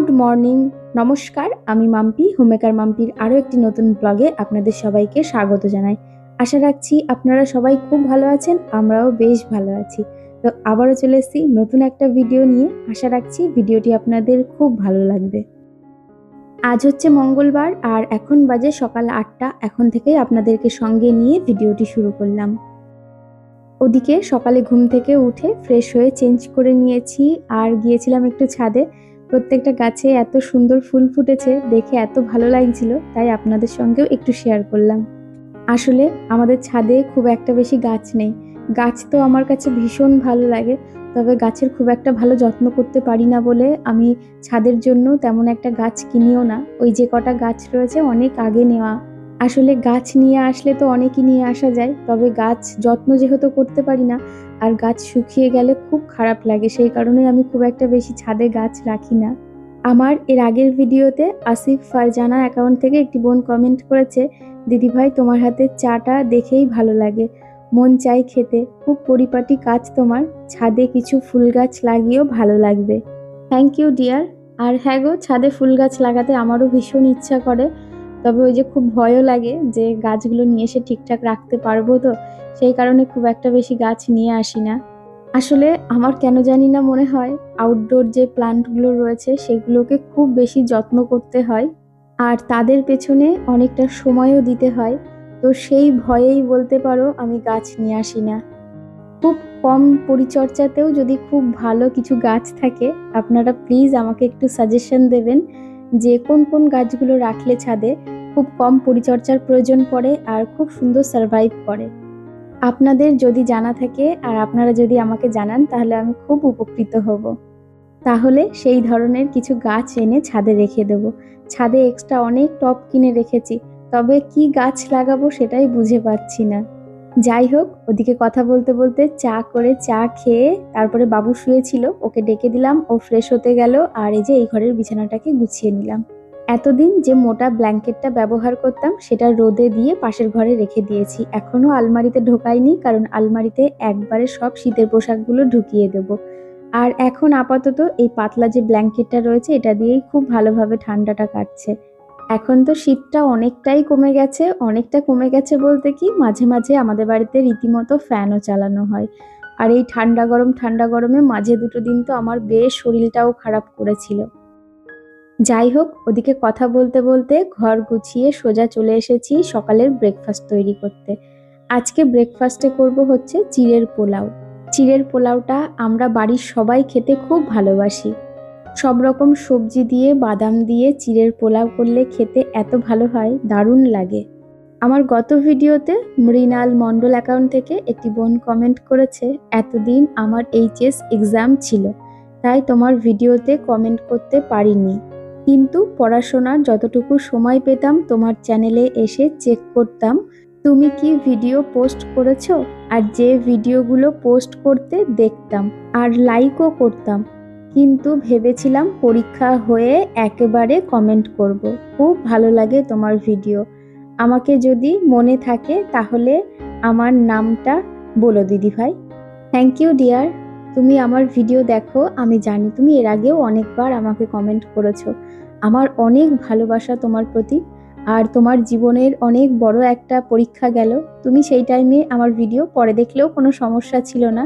Good morning, নমস্কার। আমি Mampi, homemaker মাম্পির আরও একটি নতুন ব্লগে আপনাদের সবাইকে স্বাগত জানাই। আশা রাখছি আপনারা সবাই খুব ভালো আছেন, আমরাও বেশ ভালো আছি। তো আবারও চলে এসেছি নতুন একটা ভিডিও নিয়ে। আশা রাখছি ভিডিওটি আপনাদের খুব ভালো লাগবে। আজ হচ্ছে মঙ্গলবার আর এখন বাজে সকাল 8টা। এখন থেকেই আপনাদেরকে সঙ্গে নিয়ে ভিডিওটি শুরু করলাম। ওদিকে সকালে ঘুম থেকে উঠে ফ্রেশ হয়ে চেঞ্জ করে নিয়েছি আর গিয়েছিলাম একটু ছাদে। প্রত্যেকটা গাছে এত সুন্দর ফুল ফুটেছে, দেখে এত ভালো লাগছিল, তাই আপনাদের সঙ্গেও একটু শেয়ার করলাম। আসলে আমাদের ছাদে খুব একটা বেশি গাছ নেই। গাছ তো আমার কাছে ভীষণ ভালো লাগে, তবে গাছের খুব একটা ভালো যত্ন করতে পারি না বলে আমি ছাদের জন্য তেমন একটা গাছ কিনিও না। ওই যে কটা গাছ রয়েছে অনেক আগে নেওয়া। আসলে গাছ নিয়ে আসলে তো অনেকই নিয়ে আসা যায়, তবে গাছ যত্ন যেহেতু করতে পারি না আর গাছ শুকিয়ে গেলে খুব খারাপ লাগে, সেই কারণে আমি খুব একটা বেশি ছাদে গাছ রাখি না। আমার এর আগের ভিডিওতে আসিফ ফারজানা অ্যাকাউন্ট থেকে একটি বোন কমেন্ট করেছে, দিদিভাই তোমার হাতের চাটা দেখেই ভালো লাগে, মন চাই খেতে, খুব পরিপাটি কাজ তোমার, ছাদে কিছু ফুল গাছ লাগিয়েও ভালো লাগবে। Thank you deer. আর হ্যাঁ গো, ছাদে ফুল গাছ লাগাতে আমারও ভীষণ ইচ্ছা করে, তবে ওই যে খুব ভয়ও লাগে যে গাছগুলো নিয়ে এসে ঠিকঠাক রাখতে পারবো তো, সেই কারণে খুব একটা বেশি গাছ নিয়ে আসি না। আসলে আমার কেন জানি না মনে হয় আউটডোর যে প্লান্টগুলো রয়েছে সেগুলোকে খুব বেশি যত্ন করতে হয় আর তাদের পেছনে অনেকটা সময়ও দিতে হয়, তো সেই ভয়েই বলতে পারো আমি গাছ নিয়ে আসি না। খুব কম পরিচর্যাতেও যদি খুব ভালো কিছু গাছ থাকে আপনারা প্লিজ আমাকে একটু সাজেশন দেবেন যে কোন কোন গাছগুলো রাখলে ছাদে খুব কম পরিচর্যার প্রয়োজন পড়ে আর খুব সুন্দর সার্ভাইভ করে। আপনাদের যদি জানা থাকে আর আপনারা যদি আমাকে জানান তাহলে আমি খুব উপকৃত হব। তাহলে সেই ধরনের কিছু গাছ এনে ছাদে রেখে দেব। ছাদে এক্সট্রা অনেক টব কিনে রেখেছি, তবে কি গাছ লাগাবো সেটাই বুঝে পাচ্ছি না। যাই হোক, ওদিকে কথা বলতে বলতে চা খেয়ে তারপরে বাবু শুয়েছিল, ওকে ডেকে দিলাম, ও ফ্রেশ হতে গেল আর এই যে এই ঘরের বিছানাটাকে গুছিয়ে নিলাম। এতদিন যে মোটা ব্ল্যাঙ্কেটটা ব্যবহার করতাম সেটা রোদে দিয়ে পাশের ঘরে রেখে দিয়েছি, এখনো আলমারিতে ঢোকাইনি, কারণ আলমারিতে একবারে সব শীতের পোশাকগুলো ঢুকিয়ে দেব। আর এখন আপাতত এই পাতলা যে ব্ল্যাঙ্কেটটা রয়েছে এটা দিয়েই খুব ভালোভাবে ঠান্ডাটা কাটছে। এখন তো শীতটা অনেকটাই কমে গেছে বলতে কি, মাঝে মাঝে আমাদের বাড়িতে রীতিমতো ফ্যানও চালানো হয়। আর এই ঠান্ডা গরমে মাঝে দুটো দিন তো আমার বেশ শরীরটাও খারাপ করেছিল। যাই হোক, ওদিকে কথা বলতে বলতে ঘর গুছিয়ে সোজা চলে এসেছি সকালের ব্রেকফাস্ট তৈরি করতে। আজকে ব্রেকফাস্টে করব হচ্ছে চিড়ের পোলাও। চিড়ের পোলাওটা আমরা বাড়ির সবাই খেতে খুব ভালোবাসি। সব রকম সবজি দিয়ে বাদাম দিয়ে চিড়ের পোলাও করলে খেতে এত ভালো হয়, দারুণ লাগে। আমার গত ভিডিওতে মৃণাল মণ্ডল অ্যাকাউন্ট থেকে একটি বোন কমেন্ট করেছে, এতদিন আমার এইচএস এক্সাম ছিল তাই তোমার ভিডিওতে কমেন্ট করতে পারিনি, কিন্তু পড়াশোনার যতটুকু সময় পেতাম তোমার চ্যানেলে এসে চেক করতাম তুমি কি ভিডিও পোস্ট করেছো, আর যে ভিডিওগুলো পোস্ট করতে দেখতাম আর লাইকও করতাম, কিন্তু ভেবেছিলাম পরীক্ষা হয়ে একেবারে কমেন্ট করব। খুব ভালো লাগে তোমার ভিডিও, আমাকে যদি মনে থাকে তাহলে আমার নামটা বলো দিদিভাই। Thank you dear. তুমি আমার ভিডিও দেখো, আমি জানি তুমি এর আগেও অনেকবার আমাকে কমেন্ট করেছো। আমার অনেক ভালোবাসা তোমার প্রতি। আর তোমার জীবনের অনেক বড় একটা পরীক্ষা গেল, তুমি সেই টাইমে আমার ভিডিও পরে দেখলেও কোনো সমস্যা ছিল না।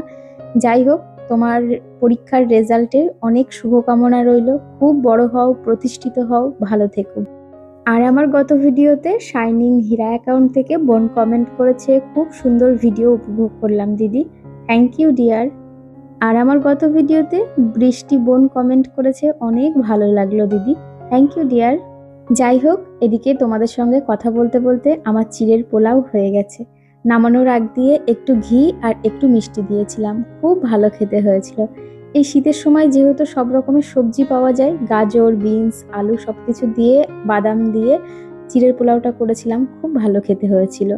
যাই হোক, তোমার পরীক্ষার রেজাল্টের অনেক শুভকামনা রইল, খুব বড় হও, প্রতিষ্ঠিত হও, ভালো থেকো। আর আমার গত ভিডিওতে শাইনিং হীরা অ্যাকাউন্ট থেকে বোন কমেন্ট করেছে, খুব সুন্দর ভিডিও, উপভোগ করলাম দিদি, থ্যাংক ইউ ডিয়ার। আর আমার গত ভিডিওতে বৃষ্টি বোন কমেন্ট করেছে, অনেক ভালো লাগলো দিদি, থ্যাংক ইউ ডিয়ার। যাই হোক, এদিকে তোমাদের সঙ্গে কথা বলতে বলতে আমার চিড়ের পোলাও হয়ে গেছে। নামানোর আগ দিয়ে একটু ঘি আর একটু মিষ্টি দিয়েছিলাম, খুব ভালো খেতে হয়েছিল। এই শীতের সময় যেহেতু সব রকমের সবজি পাওয়া যায়, গাজর, বিনস, আলু সবকিছু দিয়ে, বাদাম দিয়ে চিড়ের পোলাওটা করেছিলাম, খুব ভালো খেতে হয়েছিল।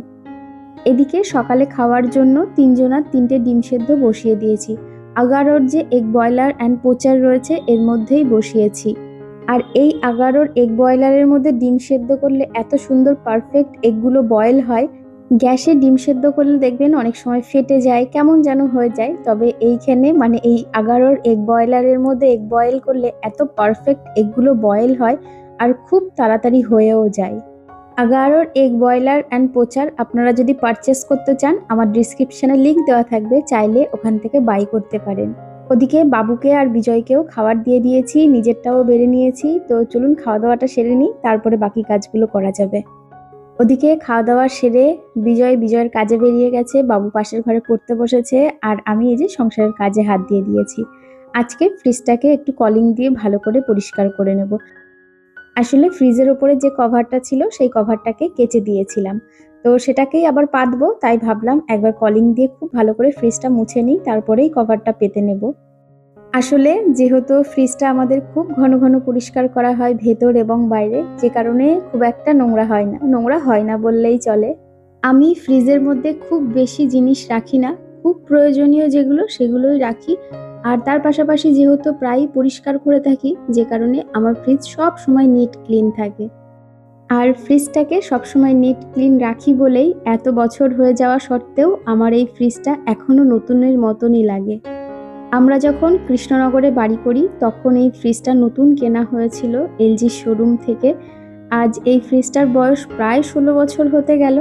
এদিকে সকালে খাওয়ার জন্য তিনজনার 3টে ডিম সেদ্ধ বসিয়ে দিয়েছি। আগারোর যে এগ বয়লার অ্যান্ড পোচার রয়েছে এর মধ্যেই বসিয়েছি। আর এই আগারোর এগ বয়লারের মধ্যে ডিম সেদ্ধ করলে এত সুন্দর পারফেক্ট এগগুলো বয়েল হয়, গ্যাসে ডিম সেদ্ধ করলে দেখবেন অনেক সময় ফেটে যায়, কেমন যেন হয়ে যায়। তবে এইখানে মানে এই আগারোর এগ বয়লারের মধ্যে এগ বয়েল করলে এত পারফেক্ট এগগুলো বয়েল হয় আর খুব তাড়াতাড়ি হয়েও যায়। আগারোর এগ বয়লার অ্যান্ড পোচার আপনারা যদি পারচেস করতে চান, আমার ডিসক্রিপশনে লিংক দেওয়া থাকবে, চাইলে ওখান থেকে বাই করতে পারেন। ওদিকে বাবুকে আর বিজয়কেও খাবার দিয়ে দিয়েছি, নিজেরটাও বেড়ে নিয়েছি। তো চলুন খাওয়া দাওয়াটা সেরে নিই, তারপরে বাকি কাজগুলো করা যাবে। ওদিকে খাওয়া দাওয়া সেরে বিজয়ের কাজে বেরিয়ে গেছে, বাবু পাশের ঘরে পড়তে বসেছে, আর আমি এই যে সংসারের কাজে হাত দিয়ে দিয়েছি। আজকে ফ্রিজটাকে একটু কলিং দিয়ে ভালো করে পরিষ্কার করে নেব। আসলে ফ্রিজের ওপরে যে কভারটা ছিল সেই কভারটাকে কেচে দিয়েছিলাম, তো সেটাকেই আবার পাতবো, তাই ভাবলাম একবার কলিং দিয়ে খুব ভালো করে ফ্রিজটা মুছে নিই, তারপরেই কভারটা পেতে নেব। আসলে যেহেতু ফ্রিজটা আমাদের খুব ঘন ঘন পরিষ্কার করা হয় ভেতর এবং বাইরে, যে কারণে খুব একটা নোংরা হয় না বললেই চলে। আমি ফ্রিজের মধ্যে খুব বেশি জিনিস রাখি না, খুব প্রয়োজনীয় যেগুলো সেগুলোই রাখি। আর তার পাশাপাশি যেহেতু প্রায়ই পরিষ্কার করে থাকি, যে কারণে আমার ফ্রিজ সব সময় নিট ক্লিন থাকে। আর ফ্রিজটাকে সবসময় নিট ক্লিন রাখি বলেই এত বছর হয়ে যাওয়া সত্ত্বেও আমার এই ফ্রিজটা এখনও নতুনের মতনই লাগে। আমরা যখন কৃষ্ণনগরে বাড়ি করি তখন এই ফ্রিজটা নতুন কেনা হয়েছিল এলজির শোরুম থেকে। আজ এই ফ্রিজটার বয়স প্রায় 16 বছর হতে গেল,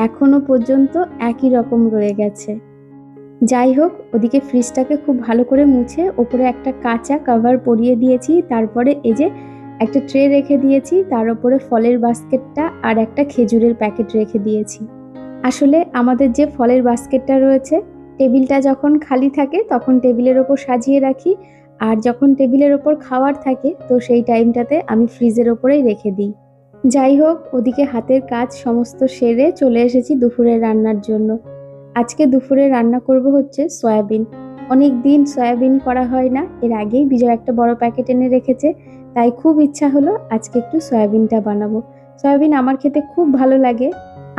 এখনো পর্যন্ত একই রকম রয়ে গেছে। যাই হোক, ওদিকে ফ্রিজটাকে খুব ভালো করে মুছে ওপরে একটা কাঁচা কভার পরিয়ে দিয়েছি, তারপরে এই যে একটা ট্রে রেখে দিয়েছি, তার উপরে ফলের বাস্কেটটা আর একটা খেজুরের প্যাকেট রেখে দিয়েছি। আসলে আমাদের যে ফলের বাস্কেটটা রয়েছে, টেবিলটা যখন খালি থাকে তখন টেবিলের ওপর সাজিয়ে রাখি, আর যখন টেবিলের ওপর খাওয়ার থাকে তো সেই টাইমটাতে আমি ফ্রিজের ওপরেই রেখে দিই। যাই হোক, ওদিকে হাতের কাজ সমস্ত সেরে চলে এসেছি দুপুরের রান্নার জন্য। আজকে দুপুরে রান্না করব হচ্ছে সয়াবিন। অনেক দিন সয়াবিন করা হয় না, এর আগেই বিজয় একটা বড় প্যাকেট এনে রেখেছে, তাই খুব ইচ্ছা হলো আজকে একটু সয়াবিনটা বানাবো। সয়াবিন আমার খেতে খুব ভালো লাগে।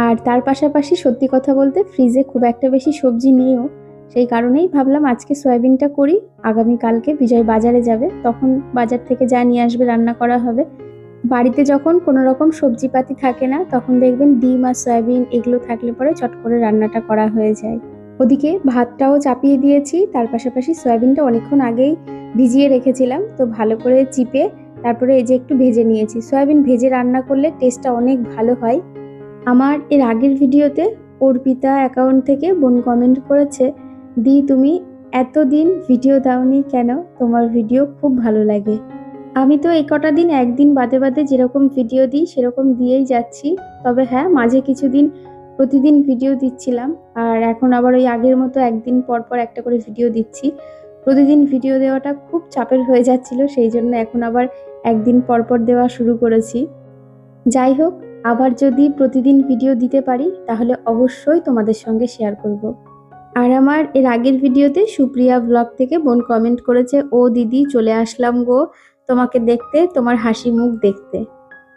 আর তার পাশাপাশি সত্যি কথা বলতে ফ্রিজে খুব একটা বেশি সবজি নেইও, সেই কারণেই ভাবলাম আজকে সয়াবিনটা করি। আগামীকালকে বিজয় বাজারে যাবে, তখন বাজার থেকে যা নিয়ে আসবে রান্না করা হবে। বাড়িতে যখন কোনো রকম সবজিপাতি থাকে না, তখন দেখবেন ডিম আর সয়াবিন এগুলো থাকলে পরে চট করে রান্নাটা করা হয়ে যায়। ওদিকে ভাতটাও চাপিয়ে দিয়েছি, তার পাশাপাশি সয়াবিনটা অনেকক্ষণ আগেই ভিজিয়ে রেখেছিলাম, তো ভালো করে চিপে তারপরে এই যে একটু ভেজে নিয়েছি। সয়াবিন ভেজে রান্না করলে টেস্টটা অনেক ভালো হয়। আমার এর আগের ভিডিওতে অর্পিতা অ্যাকাউন্ট থেকে বোন কমেন্ট করেছে, দি তুমি এতদিন ভিডিও দাওনি কেন, তোমার ভিডিও খুব ভালো লাগে। আমি তো এই কটা দিন একদিন বাদে বাদে যেরকম ভিডিও দিই সেরকম দিয়েই যাচ্ছি। তবে হ্যাঁ, মাঝে কিছুদিন প্রতিদিন ভিডিও দিচ্ছিলাম, আর এখন আবার ওই আগের মতো একদিন পর পর একটা করে ভিডিও দিচ্ছি। প্রতিদিন ভিডিও দেওয়াটা খুব চাপের হয়ে যাচ্ছিল, সেই জন্য এখন আবার একদিন পর পর দেওয়া শুরু করেছি। যাই হোক, আবার যদি প্রতিদিন ভিডিও দিতে পারি তাহলে অবশ্যই তোমাদের সঙ্গে শেয়ার করব। আর আমার এর আগের ভিডিওতে সুপ্রিয়া ব্লগ থেকে বোন কমেন্ট করেছে, ও দিদি চলে আসলাম গো তোমাকে দেখতে, তোমার হাসি মুখ দেখতে।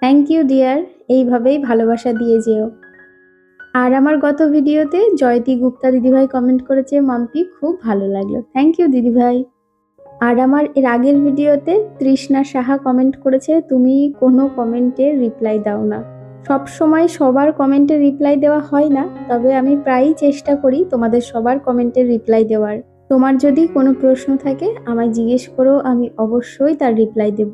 থ্যাংক ইউ ডিয়ার, এইভাবেই ভালোবাসা দিয়ে যেও। আর আমার গত ভিডিওতে জয়তী গুপ্তা দিদিভাই কমেন্ট করেছে, মাম্পি খুব ভালো লাগলো, থ্যাংক ইউ দিদিভাই। আর আমার এর আগের ভিডিওতে তৃষ্ণা সাহা কমেন্ট করেছে, তুমি কোনো কমেন্টে রিপ্লাই দাও না। সব সময় সবার কমেন্টে রিপ্লাই দেওয়া হয় না, তবে আমি প্রায়ই চেষ্টা করি তোমাদের সবার কমেন্টের রিপ্লাই দেওয়ার। তোমার যদি কোনো প্রশ্ন থাকে আমায় জিজ্ঞেস করো, আমি অবশ্যই তার রিপ্লাই দেব।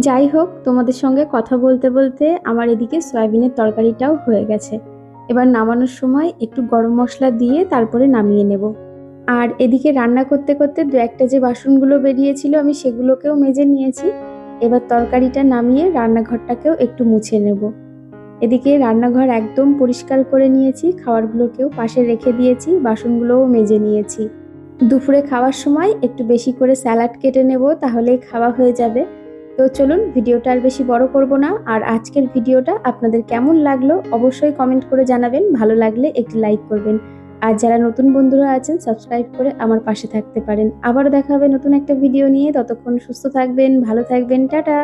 যাই হোক, তোমাদের সঙ্গে কথা বলতে বলতে আমার এদিকে সয়াবিনের তরকারিটাও হয়ে গেছে। এবার নামানোর সময় একটু গরম মশলা দিয়ে তারপরে নামিয়ে নেব। আর এদিকে রান্না করতে করতে দু একটা যে বাসনগুলো বেরিয়েছিল আমি সেগুলোকেও মেজে নিয়েছি। এবার তরকারিটা নামিয়ে রান্নাঘরটাকেও একটু মুছে নেব। এদিকে রান্নাঘর একদম পরিষ্কার করে নিয়েছি, খাবারগুলোকেও পাশে রেখে দিয়েছি, বাসনগুলোও মেজে নিয়েছি। দুপুরে খাওয়ার সময় একটু বেশি করে স্যালাড কেটে নেব, তাহলেই খাওয়া হয়ে যাবে। তো চলুন, ভিডিওটা আর বেশি বড় করব না। আর আজকের ভিডিওটা আপনাদের কেমন লাগলো অবশ্যই কমেন্ট করে জানাবেন, ভালো লাগলে একটি লাইক করবেন। আর যারা নতুন বন্ধুরা আছেন সাবস্ক্রাইব করে আমার পাশে থাকতে পারেন। আবারও দেখা হবে নতুন একটা ভিডিও নিয়ে, ততক্ষণ সুস্থ থাকবেন, ভালো থাকবেন, টাটা।